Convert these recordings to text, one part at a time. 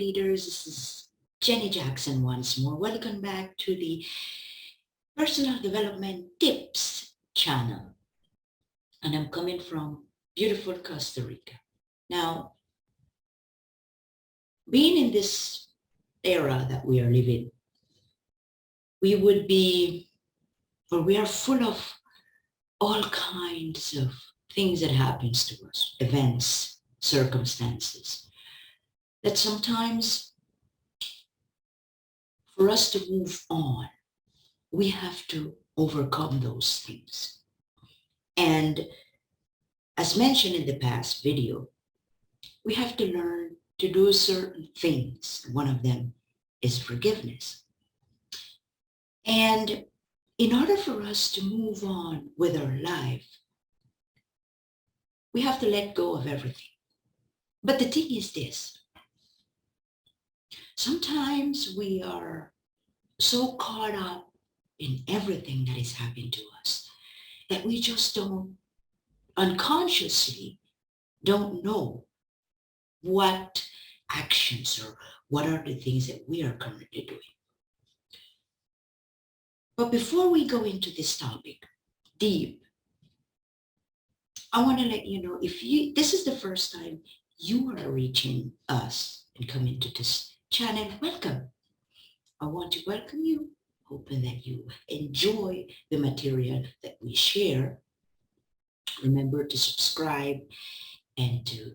leaders. This is Jenny Jackson once more. Welcome back to the Personal Development Tips channel. And I'm coming from beautiful Costa Rica. Now, being in this era that we are living, we are full of all kinds of things that happens to us, events, circumstances, that sometimes for us to move on, we have to overcome those things. And as mentioned in the past video, we have to learn to do certain things. One of them is forgiveness. And in order for us to move on with our life, we have to let go of everything. But the thing is this, sometimes we are so caught up in everything that is happening to us that we just unconsciously don't know what actions or what are the things that we are currently doing. But before we go into this topic deep, I want to let you know, if this is the first time you are reaching us and coming to this channel, welcome. I want to welcome you, hoping that you enjoy the material that we share. Remember to subscribe and to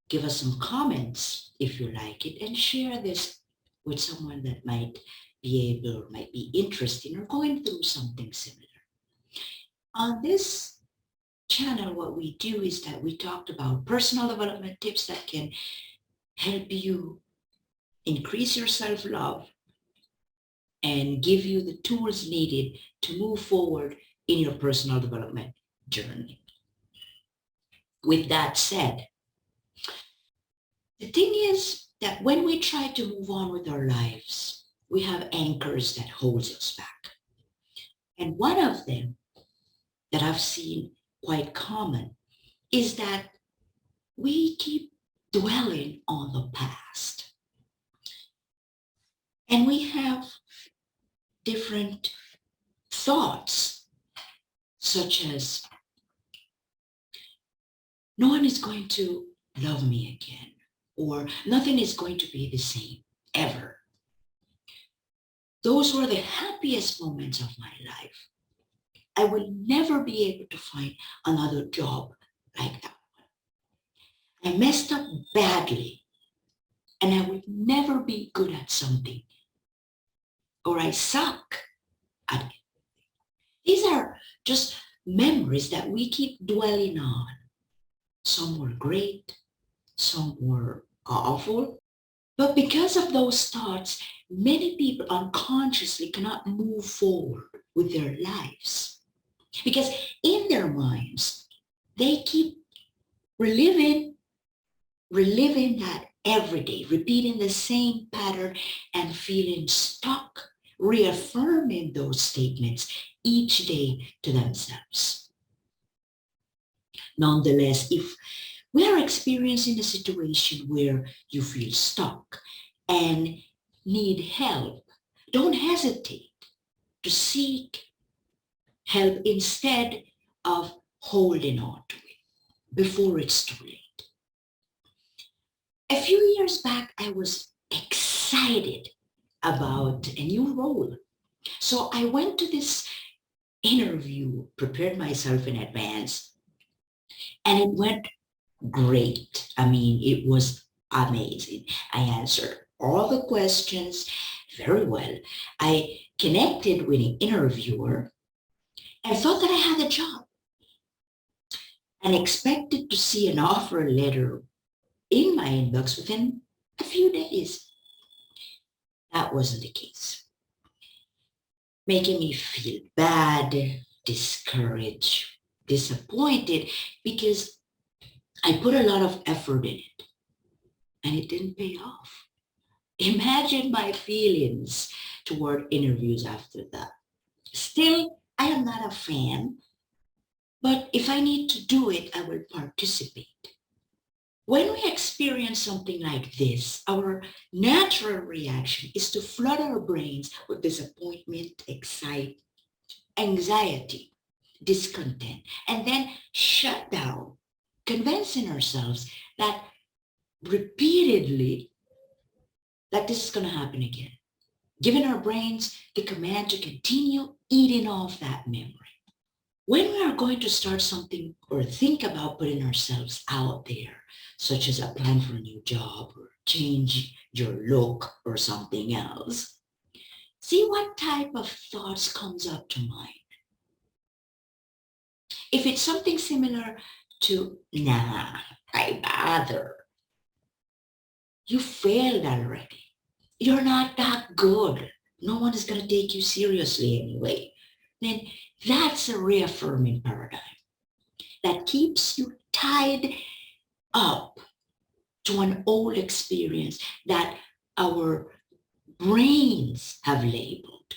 give us some comments if you like it, and share this with someone that might be able or might be interested or going through something similar. On this channel, what we do is that we talked about personal development tips that can help you increase your self-love and give you the tools needed to move forward in your personal development journey. With that said, the thing is that when we try to move on with our lives, we have anchors that holds us back. And one of them that I've seen quite common is that we keep dwelling on the past. And we have different thoughts, such as, no one is going to love me again, or nothing is going to be the same ever. Those were the happiest moments of my life. I will never be able to find another job like that one. I messed up badly, and I will never be good at something, or I suck at it. These are just memories that we keep dwelling on. Some were great, some were awful. But because of those thoughts, many people unconsciously cannot move forward with their lives. Because in their minds, they keep reliving that every day, repeating the same pattern and feeling stuck, reaffirming those statements each day to themselves. Nonetheless, if we are experiencing a situation where you feel stuck and need help, don't hesitate to seek help instead of holding on to it before it's too late. A few years back, I was excited about a new role. So I went to this interview, prepared myself in advance, and it went great. I mean, it was amazing. I answered all the questions very well. I connected with an interviewer and thought that I had a job and expected to see an offer letter in my inbox within a few days. That wasn't the case, making me feel bad, discouraged, disappointed, because I put a lot of effort in it and it didn't pay off. Imagine my feelings toward interviews after that. Still, I am not a fan, but if I need to do it, I will participate. When we experience something like this, our natural reaction is to flood our brains with disappointment, anxiety, discontent, and then shut down, convincing ourselves that repeatedly that this is going to happen again, giving our brains the command to continue eating off that memory. When we are going to start something or think about putting ourselves out there, such as applying for a new job or change your look or something else, see what type of thoughts comes up to mind. If it's something similar to, nah, I bother, you failed already. You're not that good. No one is going to take you seriously anyway. Then that's a reaffirming paradigm that keeps you tied up to an old experience that our brains have labeled.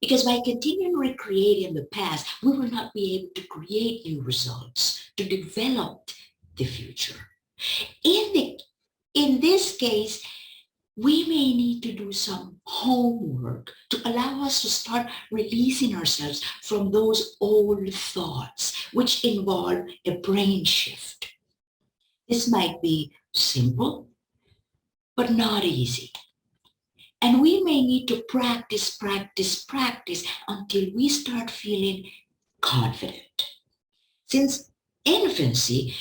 Because by continuing recreating the past, we will not be able to create new results, to develop the future. In this case, we may need to do some homework to allow us to start releasing ourselves from those old thoughts, which involve a brain shift. This might be simple, but not easy. And we may need to practice until we start feeling confident. Since infancy,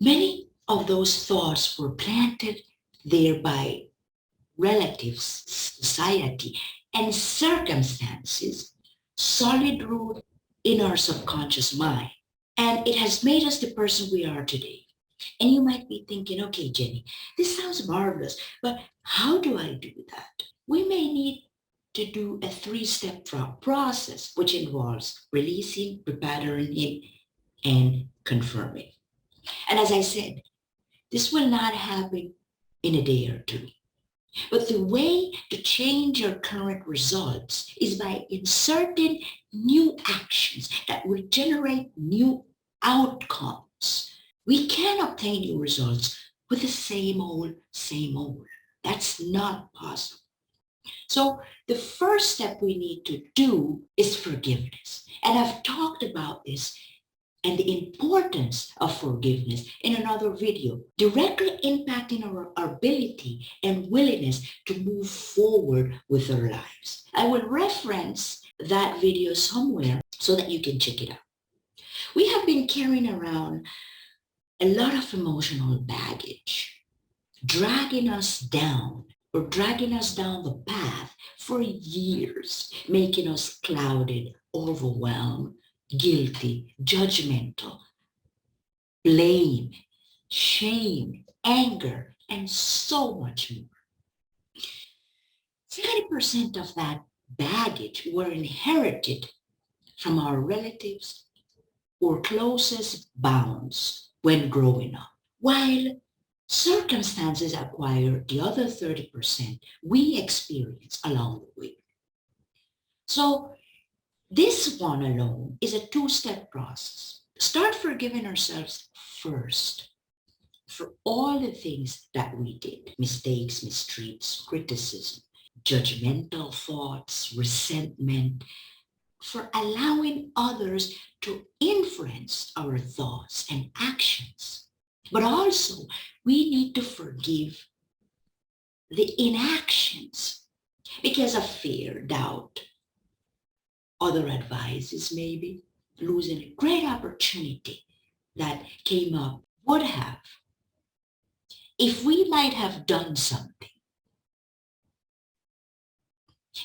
many of those thoughts were planted there by relatives, society, and circumstances, solid root in our subconscious mind. And it has made us the person we are today. And you might be thinking, okay, Jenny, this sounds marvelous, but how do I do that? We may need to do a 3-step process, which involves releasing, repatterning, and confirming. And as I said, this will not happen in a day or two. But the way to change your current results is by inserting new actions that will generate new outcomes. We can obtain new results with the same old, same old. That's not possible. So the first step we need to do is forgiveness. And I've talked about this and the importance of forgiveness in another video, directly impacting our ability and willingness to move forward with our lives. I will reference that video somewhere so that you can check it out. We have been carrying around a lot of emotional baggage, dragging us down or dragging us down the path for years, making us clouded, overwhelmed, guilty, judgmental, blame, shame, anger, and so much more. 70% of that baggage were inherited from our relatives or closest bounds when growing up, while circumstances acquire the other 30% we experience along the way. So this one alone is a 2-step process. Start forgiving ourselves first for all the things that we did, mistakes, mistreats, criticism, judgmental thoughts, resentment, for allowing others to influence our thoughts and actions. But also, we need to forgive the inactions because of fear, doubt, other advices maybe, losing a great opportunity that came up would have. If we might have done something,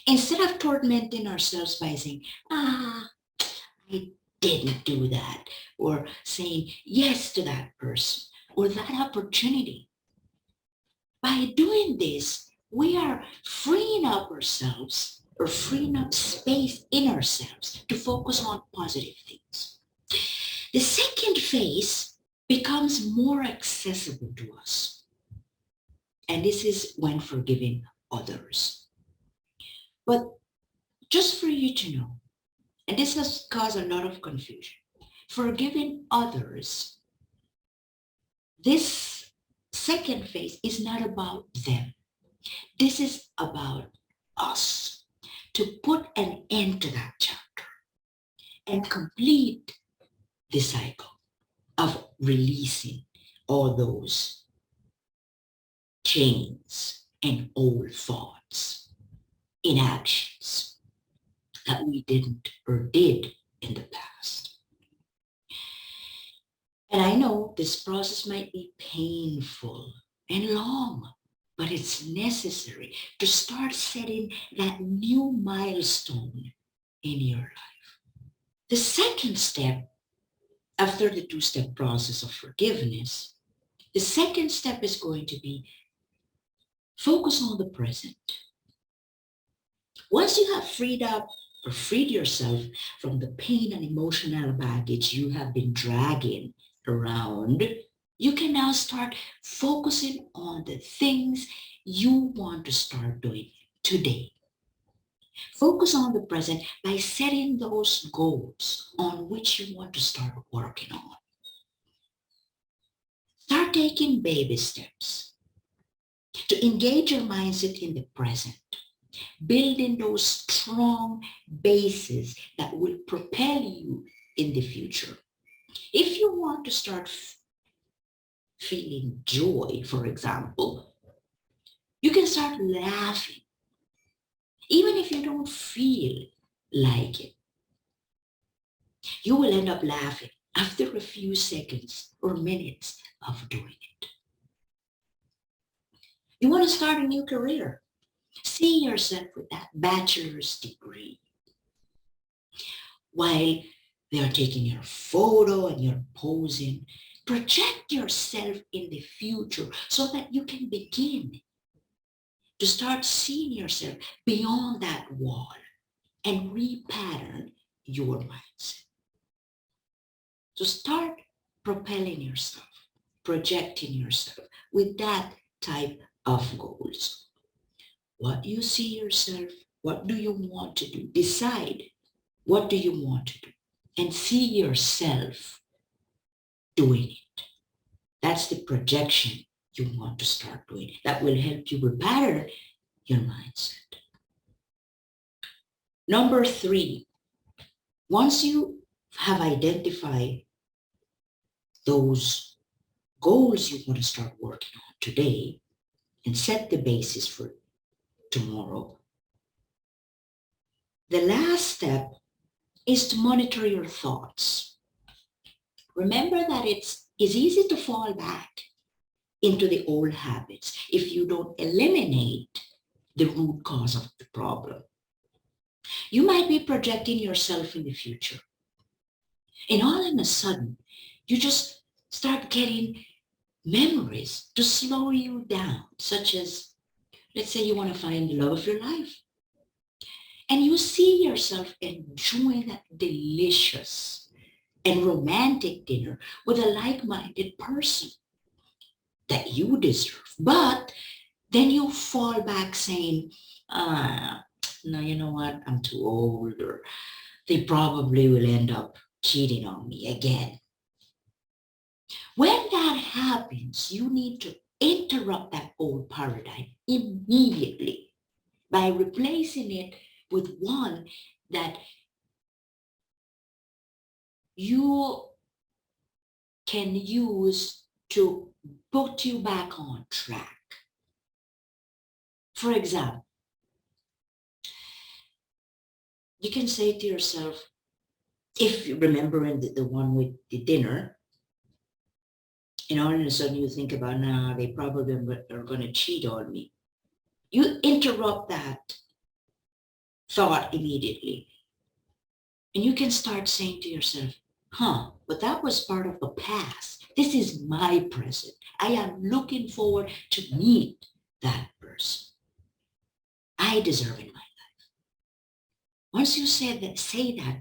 instead of tormenting ourselves by saying, I didn't do that, or saying yes to that person or that opportunity. By doing this, we are freeing up ourselves or freeing up space in ourselves to focus on positive things. The second phase becomes more accessible to us. And this is when forgiving others. But just for you to know, and this has caused a lot of confusion, forgiving others This second phase is not about them. This is about us to put an end to that chapter and complete the cycle of releasing all those chains and old thoughts, inactions that we didn't or did in the past. And I know this process might be painful and long, but it's necessary to start setting that new milestone in your life. The second step after the two-step process of forgiveness, the second step is going to be focus on the present. Once you have freed up or freed yourself from the pain and emotional baggage you have been dragging around, you can now start focusing on the things you want to start doing today. Focus on the present by setting those goals on which you want to start working on. Start taking baby steps to engage your mindset in the present, building those strong bases that will propel you in the future. If you want to start feeling joy, for example, you can start laughing, even if you don't feel like it. You will end up laughing after a few seconds or minutes of doing it. You want to start a new career. See yourself with that bachelor's degree while they are taking your photo and you're posing. Project yourself in the future so that you can begin to start seeing yourself beyond that wall and repattern your mindset. So start propelling yourself, projecting yourself with that type of goals. What do you see yourself? What do you want to do? Decide what do you want to do and see yourself doing it. That's the projection you want to start doing. That will help you repair your mindset. Number 3, once you have identified those goals you want to start working on today and set the basis for tomorrow, the last step is to monitor your thoughts. Remember that it's easy to fall back into the old habits if you don't eliminate the root cause of the problem. You might be projecting yourself in the future, and all of a sudden, you just start getting memories to slow you down, such as, let's say you want to find the love of your life, and you see yourself enjoying that delicious and romantic dinner with a like-minded person that you deserve. But then you fall back saying, no, you know what? I'm too old, or they probably will end up cheating on me again. When that happens, you need to interrupt that old paradigm immediately by replacing it with one that you can use to put you back on track. For example, you can say to yourself, if you remember in the one with the dinner, and all of a sudden you think about, now they probably are going to cheat on me. You interrupt that thought immediately. And you can start saying to yourself, but that was part of the past. This is my present. I am looking forward to meet that person I deserve in my life. Once you say that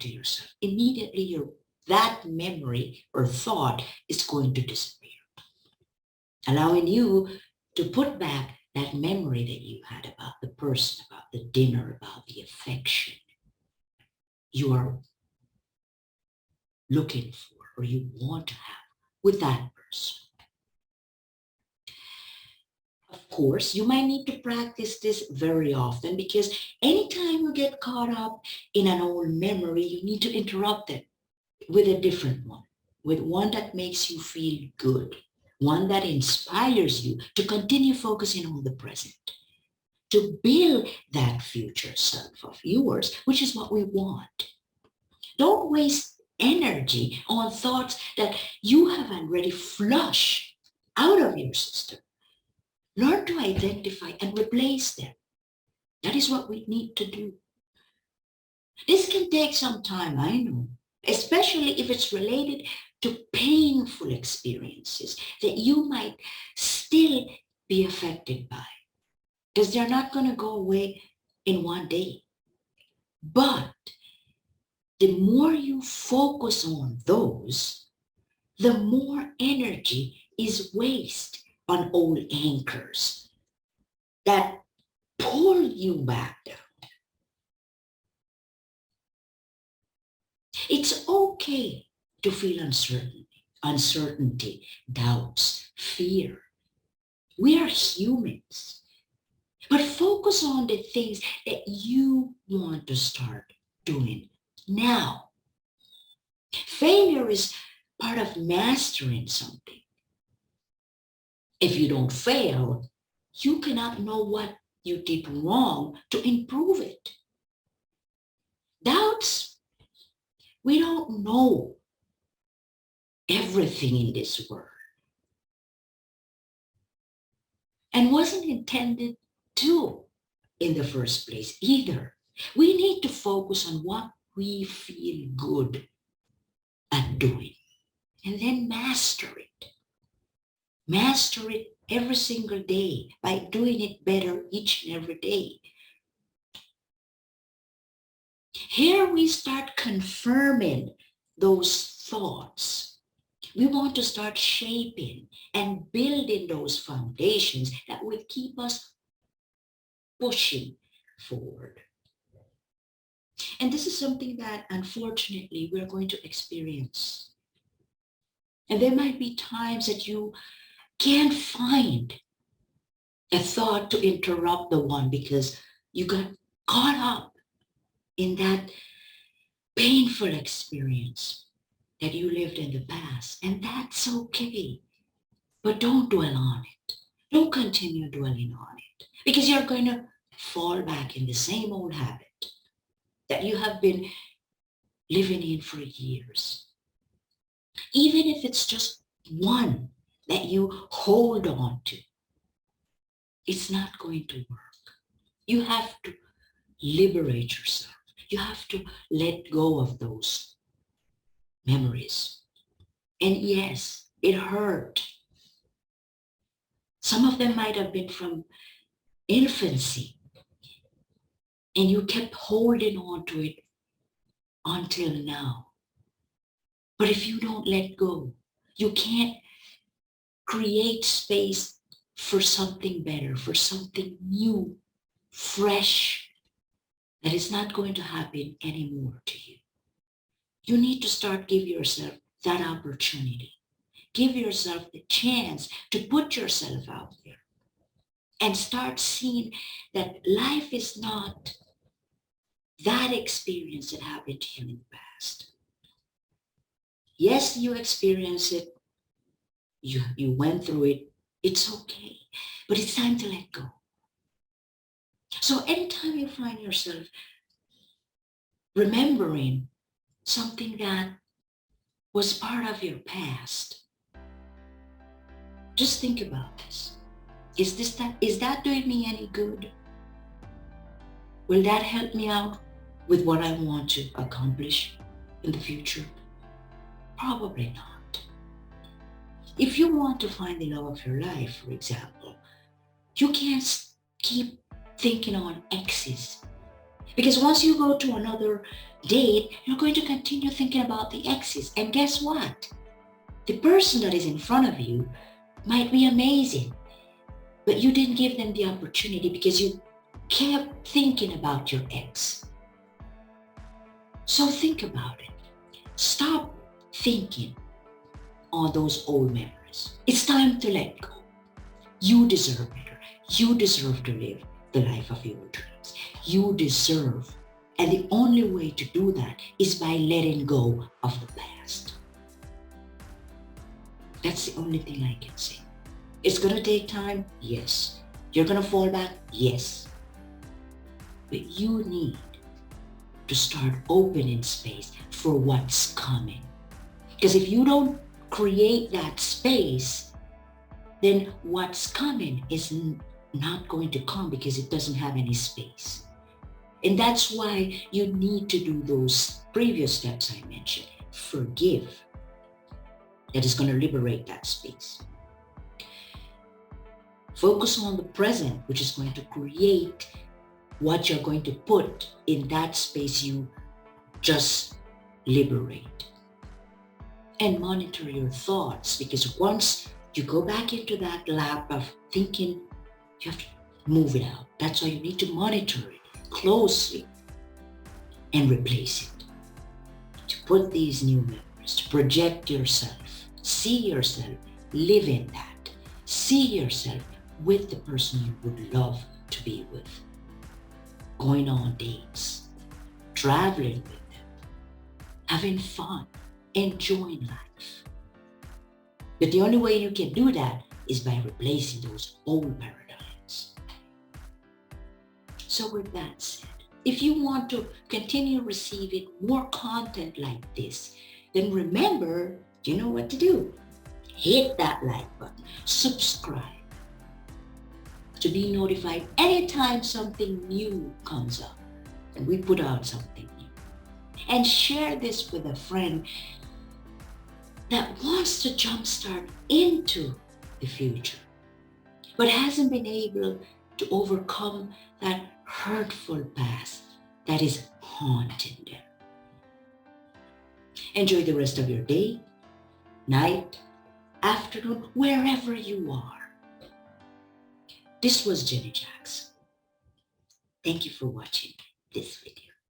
to yourself, immediately that memory or thought is going to disappear, allowing you to put back that memory that you had about the person, about the dinner, about the affection you are looking for or you want to have with that person. course, you might need to practice this very often, because anytime you get caught up in an old memory, you need to interrupt it with a different one, with one that makes you feel good, one that inspires you to continue focusing on the present, to build that future self of yours, which is what we want. Don't waste energy on thoughts that you have already flushed out of your system. Learn to identify and replace them. That is what we need to do. This can take some time, I know, especially if it's related to painful experiences that you might still be affected by, because they're not going to go away in one day. But the more you focus on those, the more energy is wasted on old anchors that pull you back down. It's okay to feel uncertainty, doubts, fear. We are humans. But focus on the things that you want to start doing now. Failure is part of mastering something. If you don't fail, you cannot know what you did wrong to improve it. Doubts, we don't know everything in this world, and wasn't intended to in the first place either. We need to focus on what we feel good at doing, and then master it. Master it every single day by doing it better each and every day. Here we start confirming those thoughts. We want to start shaping and building those foundations that will keep us pushing forward. And this is something that unfortunately we're going to experience. And there might be times that you can't find a thought to interrupt the one because you got caught up in that painful experience that you lived in the past. And that's okay. But don't dwell on it. Don't continue dwelling on it, because you're going to fall back in the same old habit that you have been living in for years. Even if it's just one that you hold on to, it's not going to work. You have to liberate yourself. You have to let go of those memories. And yes, it hurt. Some of them might have been from infancy, and you kept holding on to it until now. But if you don't let go, you can't create space for something better, for something new, fresh, that is not going to happen anymore to you. You need to start give yourself that opportunity. Give yourself the chance to put yourself out there and start seeing that life is not that experience that happened to you in the past. Yes, you experienced it. You went through it. It's okay. But it's time to let go. So anytime you find yourself remembering something that was part of your past, just think about this. Is that doing me any good? Will that help me out with what I want to accomplish in the future? Probably not. If you want to find the love of your life, for example, you can't keep thinking on exes. Because once you go to another date, you're going to continue thinking about the exes. And guess what? The person that is in front of you might be amazing, but you didn't give them the opportunity because you kept thinking about your ex. So think about it. Stop thinking on those old memories. It's time to let go. You deserve better. You deserve to live the life of your dreams. You deserve. And the only way to do that is by letting go of the past. That's the only thing I can say. It's going to take time. Yes. You're going to fall back. Yes. But you need to start opening space for what's coming. Because if you don't create that space, then what's coming is not going to come because it doesn't have any space. And that's why you need to do those previous steps I mentioned. Forgive. That is going to liberate that space. Focus on the present, which is going to create what you're going to put in that space you just liberate. And monitor your thoughts, because once you go back into that lap of thinking, you have to move it out. That's why you need to monitor it closely and replace it. To put these new memories, to project yourself, see yourself, live in that. See yourself with the person you would love to be with. Going on dates, traveling with them, having fun, enjoying life. But the only way you can do that is by replacing those old paradigms. So with that said, if you want to continue receiving more content like this, then remember, you know what to do. Hit that like button, subscribe to be notified anytime something new comes up and we put out something new. And share this with a friend that wants to jumpstart into the future, but hasn't been able to overcome that hurtful past that is haunting them. Enjoy the rest of your day, night, afternoon, wherever you are. This was Jenny Jackson. Thank you for watching this video.